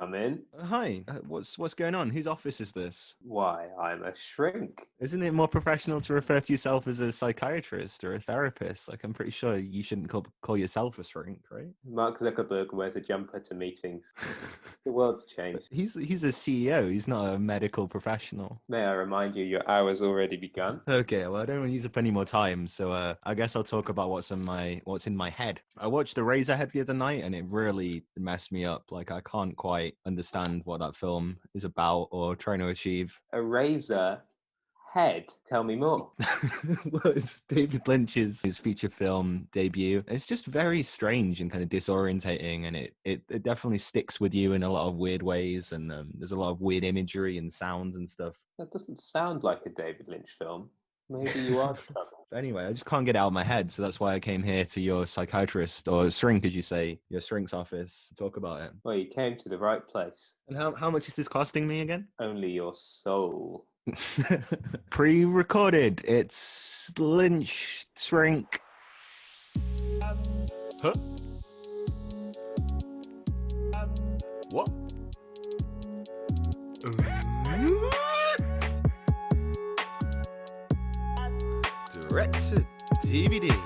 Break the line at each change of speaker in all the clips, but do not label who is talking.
come in?
Hi, what's going on? Whose office is this?
Why, I'm a shrink.
Isn't it more professional to refer to yourself as a psychiatrist or a therapist? Like, I'm pretty sure you shouldn't call yourself a shrink, right?
Mark Zuckerberg wears a jumper to meetings. The world's
But
changed.
he's a CEO. He's not a medical professional.
May I remind you, your hour's already begun?
Okay, well, I don't want to use up any more time, so I guess I'll talk about what's in my head. I watched Eraserhead the other night, and it really messed me up. Like, I can't quite understand what that film is about or trying to achieve.
Eraserhead. Tell me more.
Well, it's David Lynch's his feature film debut. It's just very strange and kind of disorientating, and it definitely sticks with you in a lot of weird ways. And there's a lot of weird imagery and sounds and stuff.
That doesn't sound like a David Lynch film. Maybe you are the trouble.
Anyway, I just can't get it out of my head, so that's why I came here to your psychiatrist or shrink, as you say, your shrink's office to talk about it.
Well, you came to the right place.
And how much is this costing me again?
Only your soul.
Pre-recorded. It's Lynch Shrink. Huh? What? Direct to DVD.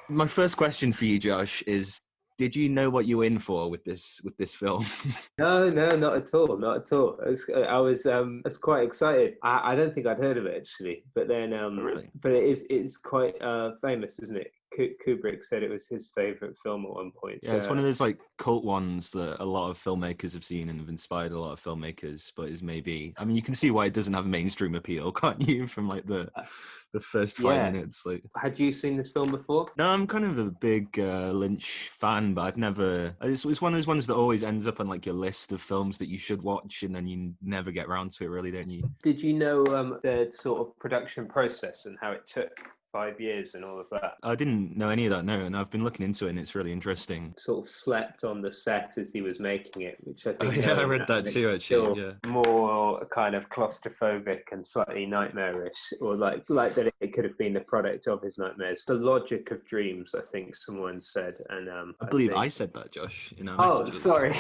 My first question for you, Josh, is: did you know what you were in for with this film?
No, not at all, not at all. I was quite excited. I don't think I'd heard of it actually, but then
Really?
but it's quite famous, isn't it? Kubrick said it was his favorite film at one point.
Yeah, it's one of those like cult ones that a lot of filmmakers have seen and have inspired a lot of filmmakers, but is maybe, I mean, you can see why it doesn't have mainstream appeal, can't you? From like the first 5 minutes. Like,
had you seen this film before?
no, I'm kind of a big Lynch fan, but I've never. It's one of those ones that always ends up on like your list of films that you should watch, and then you never get around to it, really, don't you?
Did you know the sort of production process and how it took 5 years and all of that?
I didn't know any of that, no, and I've been looking into it, and it's really interesting.
Sort of slept on the set as he was making it, which I think.
Oh, yeah, I read that too, actually. Yeah.
More kind of claustrophobic and slightly nightmarish, or like that it could have been the product of his nightmares. The logic of dreams, I think someone said, and
I believe I said that, Josh. In our messages.
Sorry.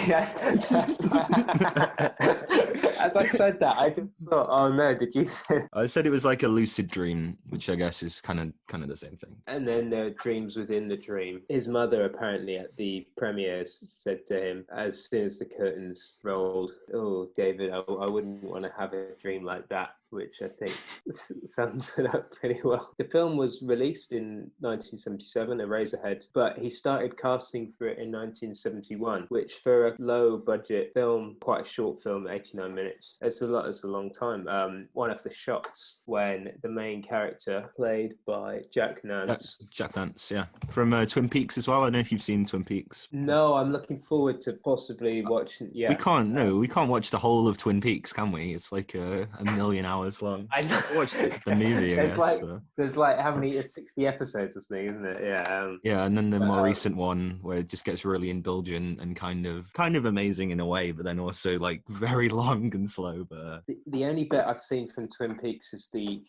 As I said that, I just thought, oh no, did you say?
I said it was like a lucid dream, which I guess is kind of the same thing.
And then there are dreams within the dream. His mother apparently at the premieres said to him, as soon as the curtains rolled, "Oh, David, I wouldn't want to have a dream like that," which I think sums it up pretty well. The film was released in 1977, Eraserhead, but he started casting for it in 1971, which for a low-budget film, quite a short film, 89 minutes, it's a long time. One of the shots when the main character, played by Jack Nance.
Jack Nance, yeah. From Twin Peaks as well. I don't know if you've seen Twin Peaks.
No, I'm looking forward to possibly watching. Yeah,
we can't watch the whole of Twin Peaks, can we? It's like a million hours long.
I know.
Watch the movie.
There's like how many? 60 episodes or something, isn't it? Yeah.
Yeah, and then the more recent one where it just gets really indulgent and kind of amazing in a way, but then also like very long and slow. But
the only bit I've seen from Twin Peaks is the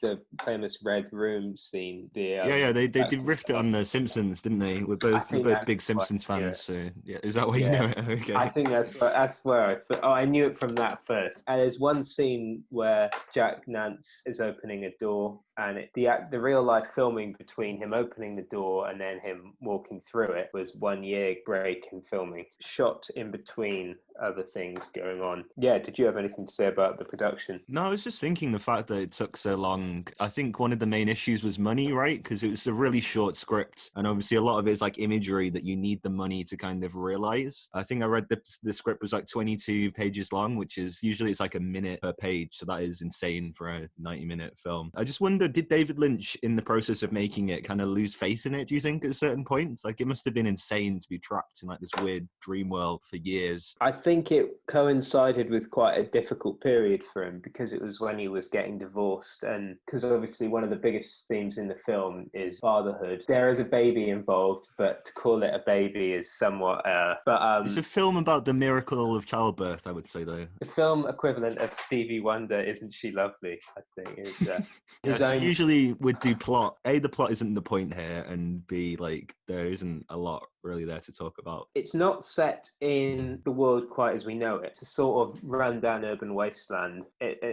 famous red room scene. They
riffed it on the Simpsons, didn't they? We're both big Simpsons fans, so yeah. Is that why you know it? Okay.
I think that's where I knew it from that first. And there's one scene where Jack Nance is opening a door, and the real life filming between him opening the door and then him walking through it was 1 year break in filming, shot in between other things going on. Yeah, did you have anything to say about the production?
No, I was just thinking the fact that it took so long. I think one of the main issues was money, right? Because it was a really short script, and obviously a lot of it is like imagery that you need the money to kind of realize. I think I read the script was like 22 pages long, which is usually it's like a minute per page, so that is insane for a 90-minute film. I just wonder, did David Lynch, in the process of making it, kind of lose faith in it, do you think, at certain points? Like, it must have been insane to be trapped in like this weird dream world for years.
I think it coincided with quite a difficult period for him because it was when he was getting divorced, and because obviously one of the biggest themes in the film is fatherhood. There is a baby involved, but to call it a baby is somewhat
it's a film about the miracle of childbirth, I would say, though.
The film equivalent of Stevie Wonder, Isn't She Lovely, I think, is
so usually we'd do plot. A, the plot isn't the point here, and B, like, there isn't a lot really there to talk about.
It's not set in the world quite as we know it. It's a sort of run-down urban wasteland,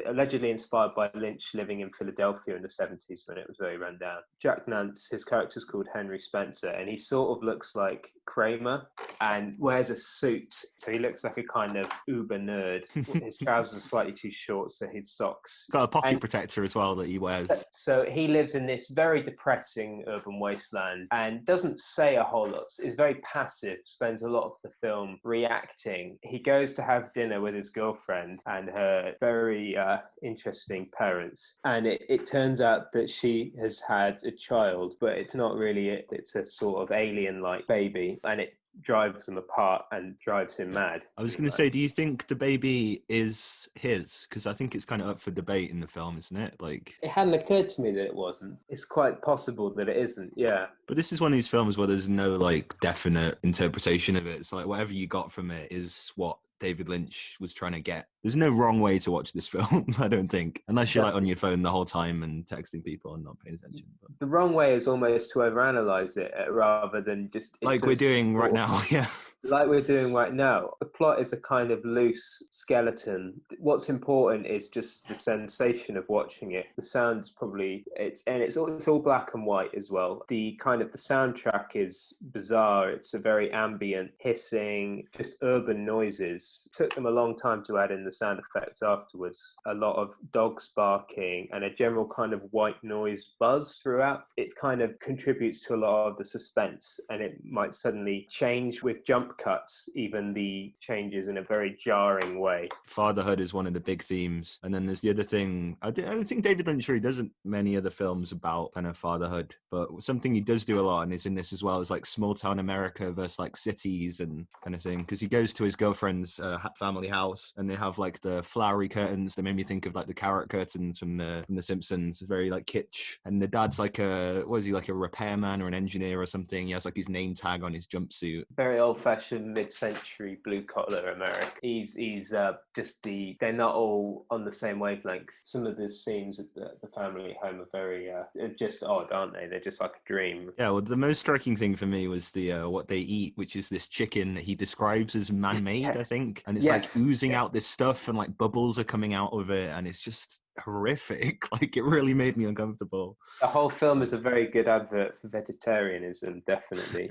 allegedly inspired by Lynch living in Philadelphia in the 70s when it was very run down. Jack Nance, his character's called Henry Spencer, and he sort of looks like Kramer and wears a suit. So he looks like a kind of uber nerd. His trousers are slightly too short, so his socks...
Got a pocket protector as well that he wears.
So he lives in this very depressing urban wasteland and doesn't say a whole lot. Is very passive, spends a lot of the film reacting. He goes to have dinner with his girlfriend and her very interesting parents. And it turns out that she has had a child, but it's not really it. It's a sort of alien-like baby. And it drives them apart and drives him mad.
I was going to say, do you think the baby is his? Because I think it's kind of up for debate in the film, isn't it? Like,
it hadn't occurred to me that it wasn't. It's quite possible that it isn't, yeah.
But this is one of these films where there's no like definite interpretation of it. It's like whatever you got from it is what David Lynch was trying to get. There's no wrong way to watch this film, I don't think, unless you're like on your phone the whole time and texting people and not paying attention. But
the wrong way is almost to overanalyze it rather than just...
like we're doing right now, yeah.
Like we're doing right now. The plot is a kind of loose skeleton. What's important is just the sensation of watching it. The sound's probably... It's all black and white as well. The soundtrack is bizarre. It's a very ambient, hissing, just urban noises. It took them a long time to add in the sound effects afterwards. A lot of dogs barking and a general kind of white noise buzz throughout. It kind of contributes to a lot of the suspense, and it might suddenly change with jump cuts, even the changes in a very jarring way.
Fatherhood is one of the big themes, and then there's the other thing. I think David Lynch really doesn't many other films about kind of fatherhood, but something he does do a lot, and is in this as well, is like small town America versus like cities and kind of thing, because he goes to his girlfriend's family house and they have like the flowery curtains that made me think of like the carrot curtains from the Simpsons. It's very like kitsch, and the dad's like a repairman or an engineer or something. He has like his name tag on his jumpsuit.
Very old-fashioned mid-century blue-collar America. They're not all on the same wavelength. Some of the scenes at the family home are very just odd, aren't they? They're just like a dream.
Yeah, well, the most striking thing for me was the what they eat, which is this chicken that he describes as man-made, I think, and it's like oozing out this stuff, and like bubbles are coming out of it, and it's just horrific. Like, it really made me uncomfortable.
The whole film is a very good advert for vegetarianism, definitely.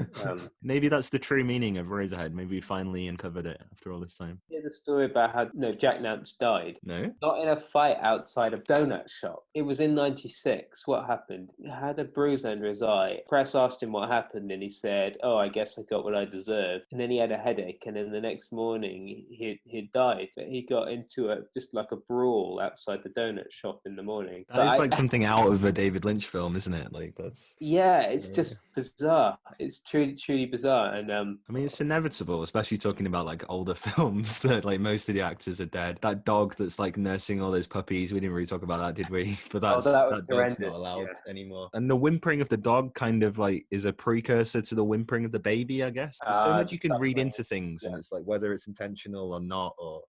Maybe that's the true meaning of Eraserhead. Maybe we finally uncovered it after all this time.
Yeah, the story about how Jack Nance died.
No?
Not in a fight outside a donut shop. It was in 96. What happened? He had a bruise under his eye. Press asked him what happened, and he said, "Oh, I guess I got what I deserved." And then he had a headache, and then the next morning he'd died. But he got into just like a brawl outside the donut shop in the morning.
That is like something out of a David Lynch film, isn't it? Like, that's...
Yeah, it's just bizarre. It's truly bizarre. And
I mean, it's inevitable, especially talking about like older films that like most of the actors are dead. That dog that's like nursing all those puppies, we didn't really talk about that, did we? But that dog's not allowed anymore. And the whimpering of the dog kind of like is a precursor to the whimpering of the baby, I guess. There's so much you can read into things, and it's like whether it's intentional or not. Or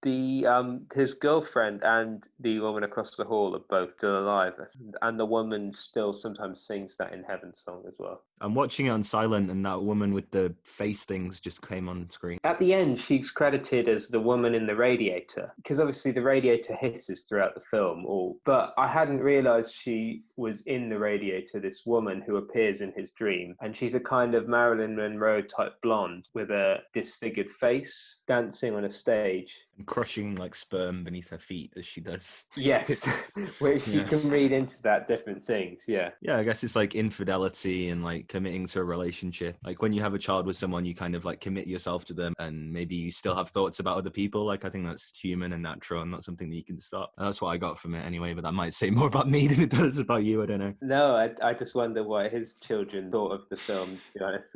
his girlfriend and the woman across the hall are both still alive, and the woman still sometimes sings that In Heaven song as well.
I'm watching it on silent, and that woman with the face things just came on screen.
At the end, she's credited as the woman in the radiator, because obviously the radiator hisses throughout the film. But I hadn't realised she was in the radiator, this woman who appears in his dream, and she's a kind of Marilyn Monroe type blonde with a disfigured face, dancing on a stage.
And crushing like sperm beneath her feet as she does.
Yes, which you can read into that different things, yeah.
Yeah, I guess it's like infidelity and like committing to a relationship. Like when you have a child with someone, you kind of like commit yourself to them, and maybe you still have thoughts about other people. Like, I think that's human and natural and not something that you can stop. And that's what I got from it anyway, but that might say more about me than it does about you, I don't know.
No, I just wonder what his children thought of the film, to be honest.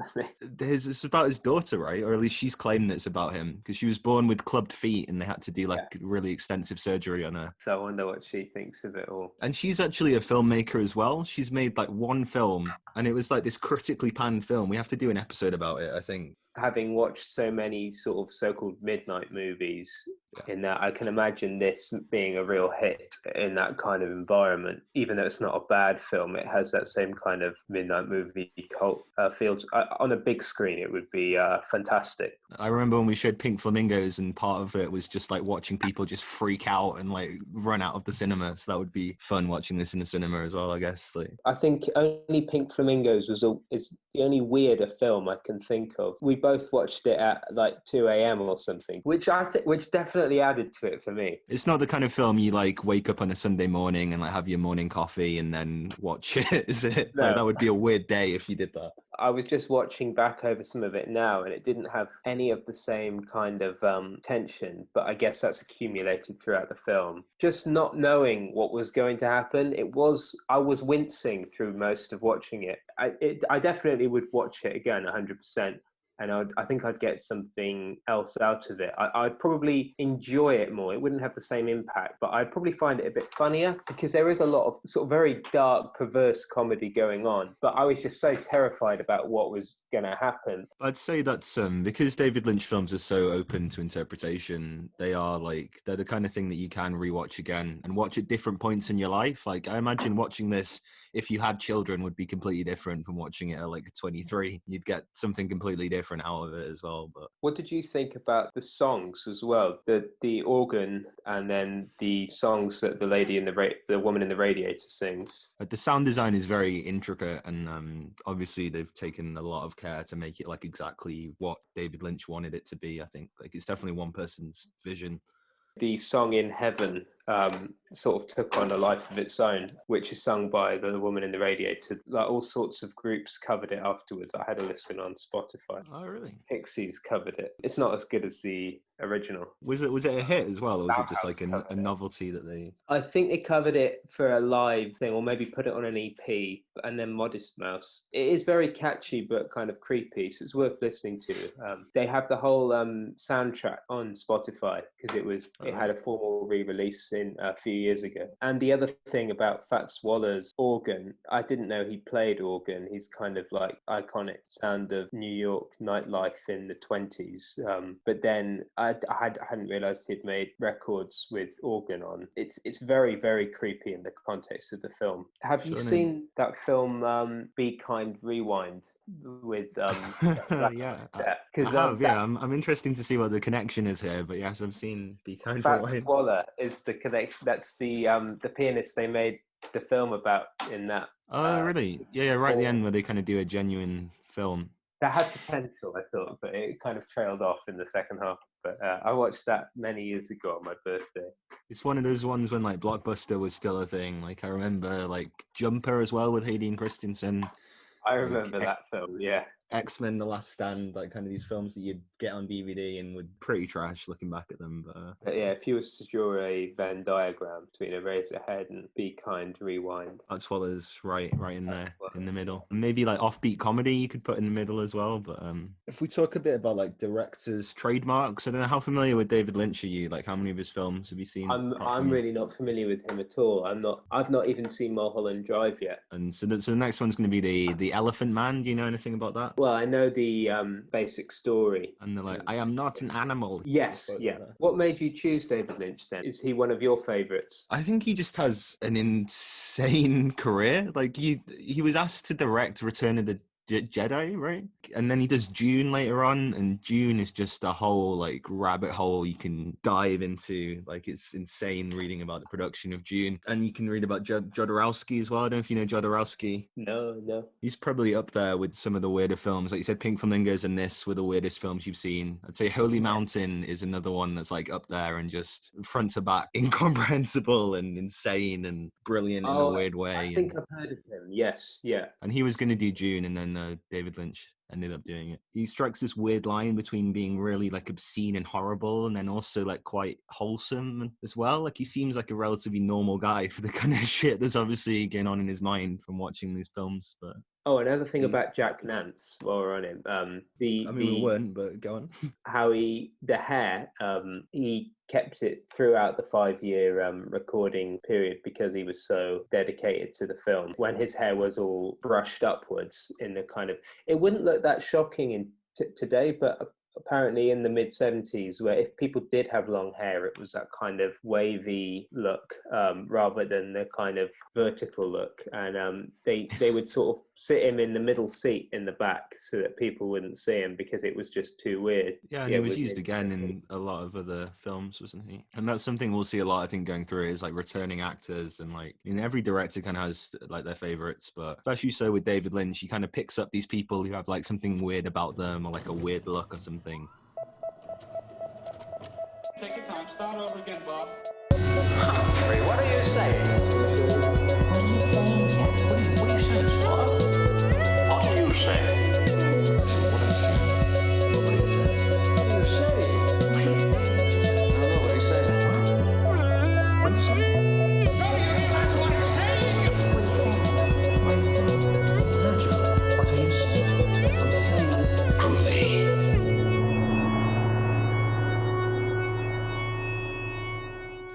It's about his daughter, right? Or at least she's claiming it's about him, because she was born with clubbed feet and they had to do like really extensive surgery on her.
So I wonder what she thinks of it all.
And she's actually a filmmaker as well. She's made like one film, and it was like this critically panned film. We have to do an episode about it, I think.
Having watched so many sort of so-called midnight movies, in that I can imagine this being a real hit in that kind of environment. Even though it's not a bad film, it has that same kind of midnight movie cult feel. On a big screen, it would be fantastic.
I remember when we showed Pink Flamingos, and part of it was just like watching people just freak out and like run out of the cinema. So that would be fun watching this in the cinema as well, I guess. Like,
I think only Pink Flamingos is the only weirder film I can think of. We both watched it at like 2 a.m. or something, which which definitely added to it for me.
it's not the kind of film you like wake up on a Sunday morning and like have your morning coffee and then watch it, is it?
No.
Like, that would be a weird day if you did that.
I was just watching back over some of it now, and it didn't have any of the same kind of tension, but I guess that's accumulated throughout the film. Just not knowing what was going to happen, I was wincing through most of watching it. I definitely would watch it again 100%. And I think I'd get something else out of it. I'd probably enjoy it more. It wouldn't have the same impact, but I'd probably find it a bit funnier because there is a lot of sort of very dark, perverse comedy going on. But I was just so terrified about what was going to happen.
I'd say that's because David Lynch films are so open to interpretation. They're the kind of thing that you can rewatch again and watch at different points in your life. Like, I imagine watching this if you had children would be completely different from watching it at like 23. You'd get something completely different out of it as well. But
what did you think about the songs as well? The organ and then the songs that the woman in the radiator sings.
the sound design is very intricate, and obviously they've taken a lot of care to make it like exactly what David Lynch wanted it to be. I think like it's definitely one person's vision.
The song In Heaven sort of took on a life of its own, which is sung by the woman in the radiator. Like all sorts of groups covered it afterwards. I had a listen on Spotify.
Oh, really?
Pixies covered it. It's not as good as the original.
Was it a hit as well, or was it just like
Bauhaus
a novelty that they?
I think they covered it for a live thing, or maybe put it on an EP, and then Modest Mouse. It is very catchy, but kind of creepy, so it's worth listening to. They have the whole soundtrack on Spotify because it had a formal re-release in a few years ago. And the other thing about Fats Waller's organ, I didn't know he played organ. He's kind of like iconic sound of New York nightlife in the 20s. But then I hadn't realised he'd made records with organ on. It's very, very creepy in the context of the film. Have you seen that film, Be Kind, Rewind? With
yeah, I'm interested to see what the connection is here, but yes, I've seen Be Kind.
Fats Waller is the connection. That's the pianist they made the film about in that.
Oh, really? Yeah, right at the end where they kind of do a genuine film.
That had potential, I thought, but it kind of trailed off in the second half. But I watched that many years ago on my birthday.
It's one of those ones when like Blockbuster was still a thing. Like I remember like Jumper as well with Hayden Christensen.
I remember that film, yeah.
X-Men: The Last Stand, like kind of these films that you'd get on DVD and would pretty trash looking back at them.
But yeah, if you was to draw a Venn diagram between Eraserhead and Be Kind, Rewind.
That's what is right in there, in the middle. And maybe like offbeat comedy you could put in the middle as well. But if we talk a bit about like directors' trademarks, I don't know how familiar with David Lynch are you? Like how many of his films have you seen?
I'm really not familiar with him at all. I've not even seen Mulholland Drive yet.
And so the next one's going to be the Elephant Man. Do you know anything about that?
Well, I know the basic story.
And they're like, I am not an animal.
Yes, yeah. What made you choose David Lynch then? Is he one of your favourites?
I think he just has an insane career. Like he was asked to direct Return of the Jedi, right? And then he does Dune later on, and Dune is just a whole like rabbit hole you can dive into. Like it's insane reading about the production of Dune, and you can read about Jodorowsky as well. I don't know if you know Jodorowsky.
No.
He's probably up there with some of the weirder films. Like you said, Pink Flamingos and this were the weirdest films you've seen. I'd say Holy Mountain is another one that's like up there and just front to back incomprehensible and insane and brilliant in a weird way.
I think I've heard of him. Yes, yeah.
And he was going to do Dune, and then David Lynch ended up doing it. He strikes this weird line between being really like obscene and horrible and then also like quite wholesome as well. Like he seems like a relatively normal guy for the kind of shit that's obviously going on in his mind from watching these films. But
another thing about Jack Nance while we're on him,
we weren't, but go on.
How the hair, he kept it throughout the 5-year recording period because he was so dedicated to the film. When his hair was all brushed upwards in the kind of, it wouldn't look that shocking today, but apparently in the mid-70s, where if people did have long hair, it was that kind of wavy look rather than the kind of vertical look. And they would sort of sit him in the middle seat in the back so that people wouldn't see him because it was just too weird.
Yeah, and he was used again in a lot of other films, wasn't he? And that's something we'll see a lot, I think, going through it, is like returning actors. And like, I mean, every director kind of has like their favorites, but especially so with David Lynch, he kind of picks up these people who have like something weird about them or like a weird look or something.
Take your time, start over again, Bob.
Humphrey, what are you saying?
What are you saying, Jack?
What are you saying, Squire? What are you saying?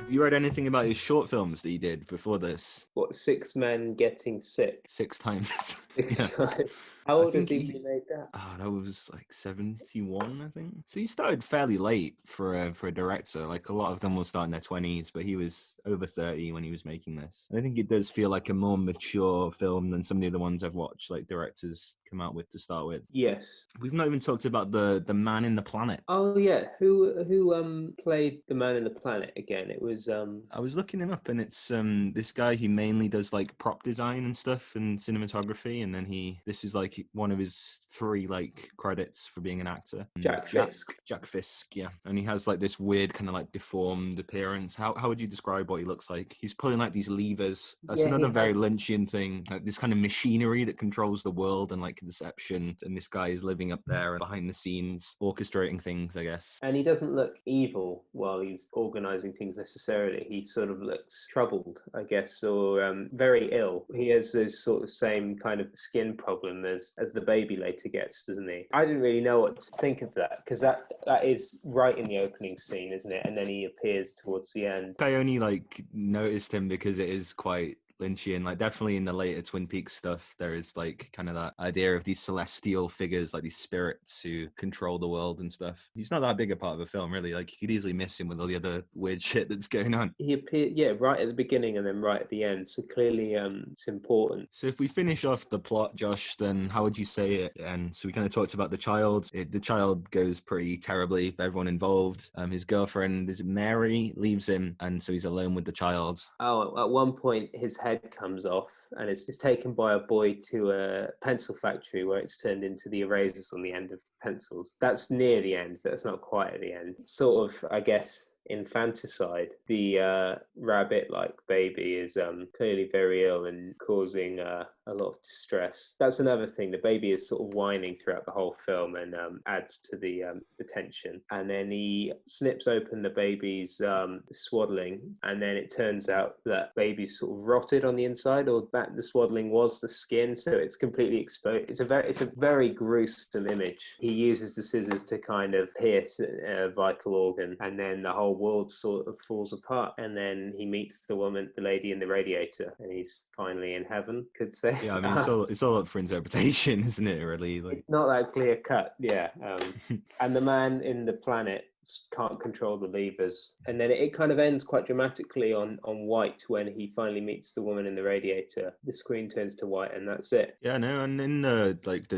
Have you read anything about his short films that he did before this?
What, 6 Men Getting Sick?
6 times.
6
Yeah.
times. How old was he when he made that?
Oh, that was like 71, I think. So he started fairly late for a director. Like a lot of them will start in their 20s, but he was over 30 when he was making this. And I think it does feel like a more mature film than some of the other ones I've watched, like directors come out with to start with.
Yes.
We've not even talked about the man in the planet.
Oh yeah, who played the man in the planet again? It was
I was looking him up, and it's this guy. He mainly does like prop design and stuff and cinematography, and then this is like one of his 3 like credits for being an actor.
Jack Fisk.
Jack Fisk, yeah. And he has like this weird kind of like deformed appearance. How would you describe what he looks like? He's pulling like these levers. That's another very Lynchian thing. Like this kind of machinery that controls the world and like conception. And this guy is living up there behind the scenes, orchestrating things, I guess.
And he doesn't look evil while he's organizing things necessarily. He sort of looks troubled, I guess, or very ill. He has this sort of same kind of skin problem as the baby later gets, doesn't he? I didn't really know what to think of that, because that is right in the opening scene, isn't it? And then he appears towards the end.
I only like noticed him because it is quite Lynchian. Like definitely in the later Twin Peaks stuff, there is like kind of that idea of these celestial figures, like these spirits who control the world and stuff. He's not that big a part of the film, really. Like you could easily miss him with all the other weird shit that's going on.
He appeared, yeah, right at the beginning and then right at the end. So clearly, it's important.
So if we finish off the plot, Josh, then how would you say it? And so we kind of talked about the child. The child goes pretty terribly for everyone involved. His girlfriend, is it Mary, leaves him, and so he's alone with the child.
Oh, at one point his head comes off and it's taken by a boy to a pencil factory where it's turned into the erasers on the end of pencils. That's near the end, but it's not quite at the end. Sort of, I guess, infanticide. The rabbit-like baby is clearly very ill and causing a lot of distress. That's another thing. The baby is sort of whining throughout the whole film and adds to the tension. And then he snips open the baby's swaddling, and then it turns out that baby's sort of rotted on the inside, or that the swaddling was the skin, so it's completely exposed. It's a very gruesome image. He uses the scissors to kind of pierce a vital organ, and then the whole world sort of falls apart. And then he meets the lady in the radiator, and he's finally in heaven, could say.
Yeah, I mean, it's all up for interpretation, isn't it, really? Like...
It's not that clear cut, yeah. And the man in the planet can't control the levers. And then it kind of ends quite dramatically on white when he finally meets the woman in the radiator. The screen turns to white and that's it.
Yeah, no, and in the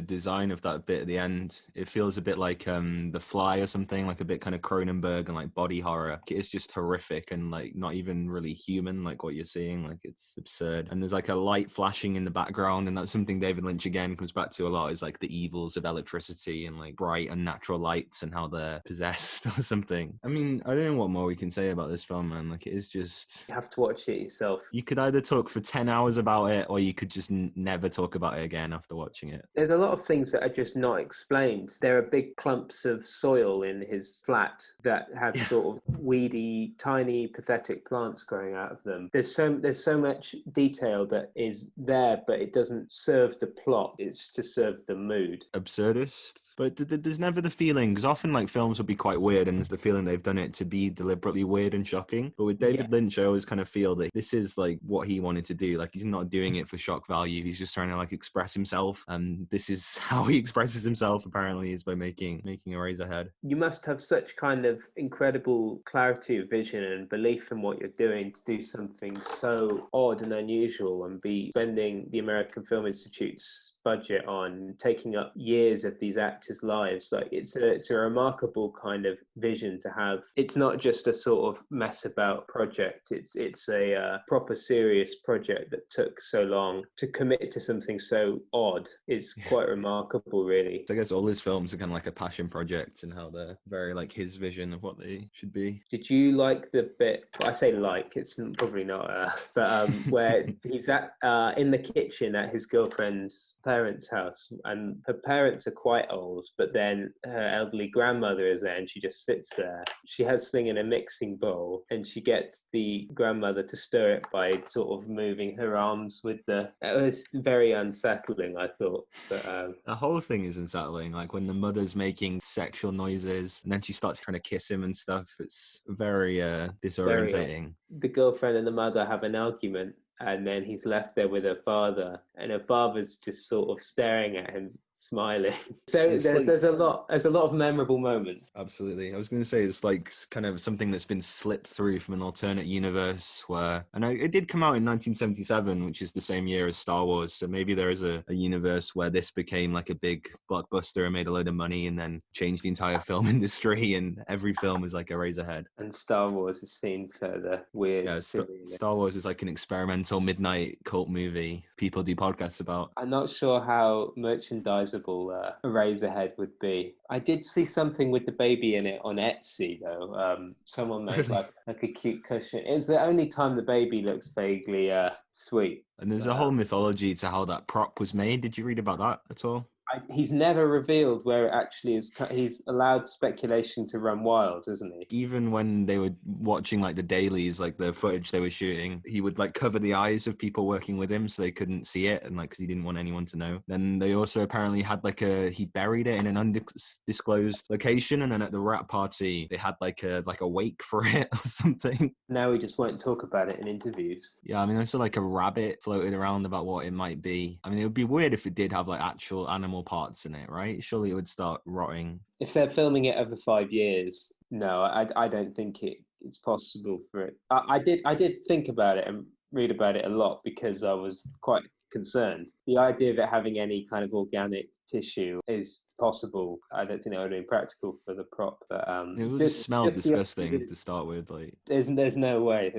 design of that bit at the end, it feels a bit like The Fly or something, like a bit kind of Cronenberg and like body horror. It's just horrific and like not even really human, like what you're seeing. Like it's absurd. And there's like a light flashing in the background, and that's something David Lynch again comes back to a lot, is like the evils of electricity and like bright unnatural lights and how they're possessed or something. I mean, I don't know what more we can say about this film, man. Like it is just...
You have to watch it yourself.
You could either talk for 10 hours about it, or you could just never talk about it again after watching it.
There's a lot of things that are just not explained. There are big clumps of soil in his flat that have sort of weedy, tiny, pathetic plants growing out of them. There's so much detail that is there, but it doesn't serve the plot. It's to serve the mood.
Absurdist? But there's never the feeling, because often like films will be quite weird and there's the feeling they've done it to be deliberately weird and shocking. But with David Lynch, I always kind of feel that this is like what he wanted to do. Like he's not doing it for shock value. He's just trying to like express himself. And this is how he expresses himself apparently, is by making Eraserhead.
You must have such kind of incredible clarity of vision and belief in what you're doing to do something so odd and unusual and be spending the American Film Institute's budget on taking up years of these actors' lives. Like it's a remarkable kind of vision to have. It's not just a sort of mess about project. It's a proper serious project that took so long to commit to something so odd. Is quite remarkable, really.
I guess all his films are kind of like a passion project and how they're very like his vision of what they should be.
Did you like the bit? Well, I say like, it's probably not, but where he's at in the kitchen at his girlfriend's parents' house, and her parents are quite old, but then her elderly grandmother is there, and she just sits there. She has something in a mixing bowl, and she gets the grandmother to stir it by sort of moving her arms with the. It was very unsettling, I thought. But
the whole thing is unsettling. Like when the mother's making sexual noises, and then she starts trying to kiss him and stuff. It's very disorientating.
The girlfriend and the mother have an argument, and then he's left there with her father, and her father's just sort of staring at him, smiling. So there's a lot of memorable moments.
Absolutely. I was going to say it's like kind of something that's been slipped through from an alternate universe where, and it did come out in 1977, which is the same year as Star Wars. So maybe there is a universe where this became like a big blockbuster and made a load of money and then changed the entire film industry, and every film is like Eraserhead.
And Star Wars is seen further weird.
Yeah, Star Wars is like an experimental midnight cult movie people do podcasts about.
I'm not sure how merchandisable Eraserhead would be. I did see something with the baby in it on Etsy though. Someone made like a cute cushion. It's the only time the baby looks vaguely sweet.
And there's a whole mythology to how that prop was made. Did you read about that at all?
He's never revealed where it actually is. He's allowed speculation to run wild, isn't he?
Even when they were watching like the dailies, like the footage they were shooting, he would like cover the eyes of people working with him so they couldn't see it, and like because he didn't want anyone to know. Then they also apparently had like he buried it in an undisclosed location, and then at the wrap party they had like a wake for it or something.
Now he just won't talk about it in interviews.
Yeah, I mean, I saw like a rabbit floated around about what it might be. I mean, it would be weird if it did have like actual animal parts in it, right? Surely it would start rotting.
If they're filming it over 5 years, no, I don't think it's possible for it. I did think about it and read about it a lot because I was quite concerned. The idea of it having any kind of organic tissue is possible. I don't think that would be practical for the prop, but
it would just smell disgusting to start with. Like
there's no way.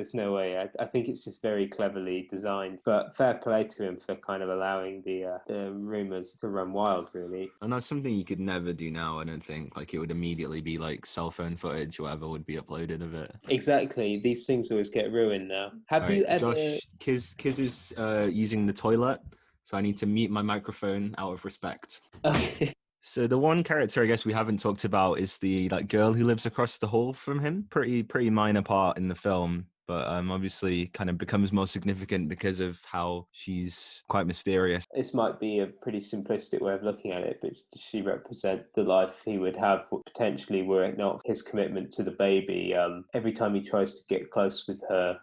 I think it's just very cleverly designed, but fair play to him for kind of allowing the rumors to run wild, really.
And that's something you could never do now. I don't think. Like it would immediately be like cell phone footage, whatever would be uploaded of it.
Exactly. These things always get ruined now. Have you ever?
Josh, Kiz is using the toilet. So I need to mute my microphone out of respect.
Okay.
So the one character I guess we haven't talked about is the like girl who lives across the hall from him. Pretty minor part in the film, but obviously kind of becomes more significant because of how she's quite mysterious.
This might be a pretty simplistic way of looking at it, but does she represent the life he would have potentially were it not his commitment to the baby? Every time he tries to get close with her,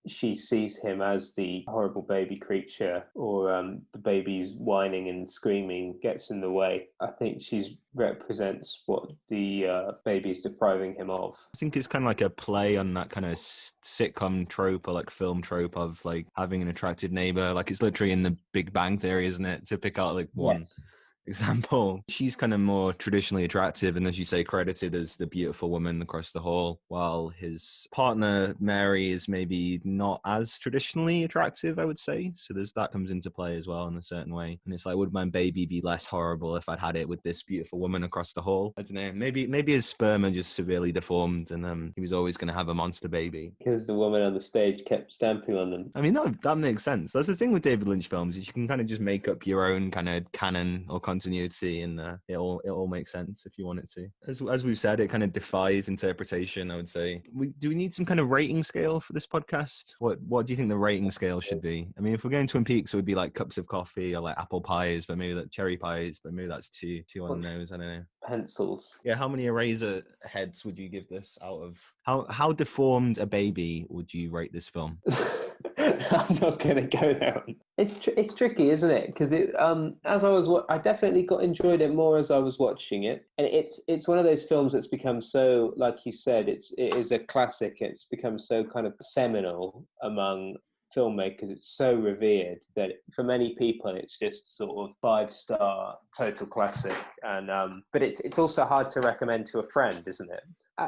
she sees him as the horrible baby creature, or the baby's whining and screaming gets in the way. I think she represents what the baby is depriving him of.
I think it's kind of like a play on that kind of sitcom trope or like film trope of like having an attractive neighbor. Like it's literally in the Big Bang Theory, isn't it? To pick out like one. Yes. Example, she's kind of more traditionally attractive and, as you say, credited as the beautiful woman across the hall, while his partner Mary is maybe not as traditionally attractive, I would say. So that comes into play as well in a certain way. And it's like, would my baby be less horrible if I'd had it with this beautiful woman across the hall? I don't know, maybe his sperm are just severely deformed and he was always going to have a monster baby
because the woman on the stage kept stamping on them.
I mean, that makes sense. That's the thing with David Lynch films, is you can kind of just make up your own kind of canon or continuity, and it all makes sense if you want it to. As we've said, it kind of defies interpretation, I would say. Do we need some kind of rating scale for this podcast? What do you think the rating scale should be? I mean, if we're going Twin Peaks, it would be like cups of coffee or like apple pies, but maybe that cherry pies, but maybe that's too on the nose. I don't know.
Pencils.
Yeah, how many eraser heads would you give this out of? How deformed a baby would you rate this film?
I'm not going to go there. It's tricky, isn't it? Because I definitely enjoyed it more as I was watching it, and it's one of those films that's become so, like you said, it is a classic. It's become so kind of seminal among filmmakers. It's so revered that for many people it's just sort of 5-star total classic. And but it's also hard to recommend to a friend, isn't it?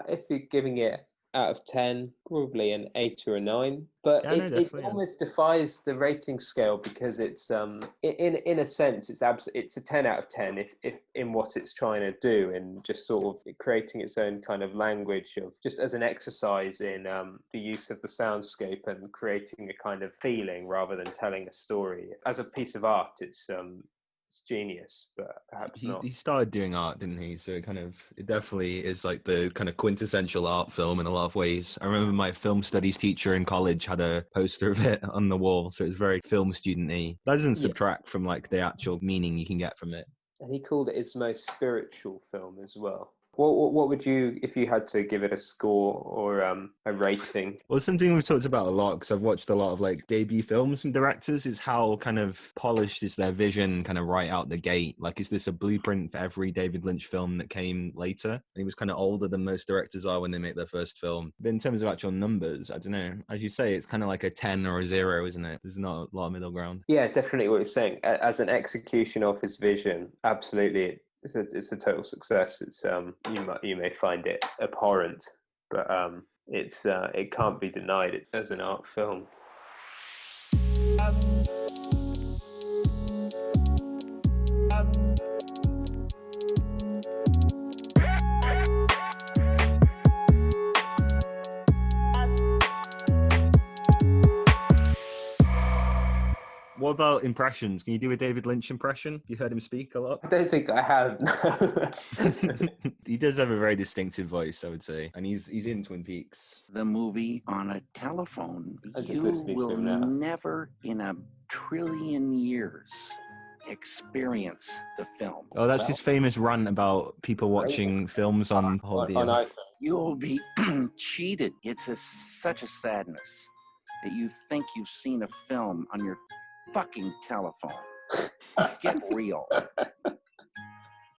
If you're giving it out of 10, probably an 8 or a 9. But
Yeah,
it almost defies the rating scale, because it's in a sense it's a 10 out of 10 if in what it's trying to do, and just sort of creating its own kind of language of just as an exercise in the use of the soundscape and creating a kind of feeling rather than telling a story. As a piece of art, it's genius, but perhaps not.
He started doing art, didn't he? So it definitely is like the kind of quintessential art film in a lot of ways. I remember my film studies teacher in college had a poster of it on the wall, so it's very film student-y. That doesn't subtract from like the actual meaning you can get from it.
And he called it his most spiritual film as well. What would you, if you had to give it a score or a rating?
Well, something we've talked about a lot, because I've watched a lot of like debut films from directors, is how kind of polished is their vision kind of right out the gate. Like, is this a blueprint for every David Lynch film that came later? And he was kind of older than most directors are when they make their first film. But in terms of actual numbers, I don't know. As you say, it's kind of like a 10 or a 0, isn't it? There's not a lot of middle ground.
Yeah, definitely what you're saying. As an execution of his vision, absolutely. It's a total success. It's you may find it abhorrent, but it can't be denied as an art film.
What about impressions? Can you do a David Lynch impression? You heard him speak a lot?
I don't think I have.
He does have a very distinctive voice, I would say. And he's in Twin Peaks.
The movie on a telephone.
I'm just
You
listening to
will
him now.
never in a trillion years experience the film.
Oh, that's his famous rant about people watching films on
iPhone.
You'll be cheated. It's such a sadness that you think you've seen a film on your fucking telephone. Get real.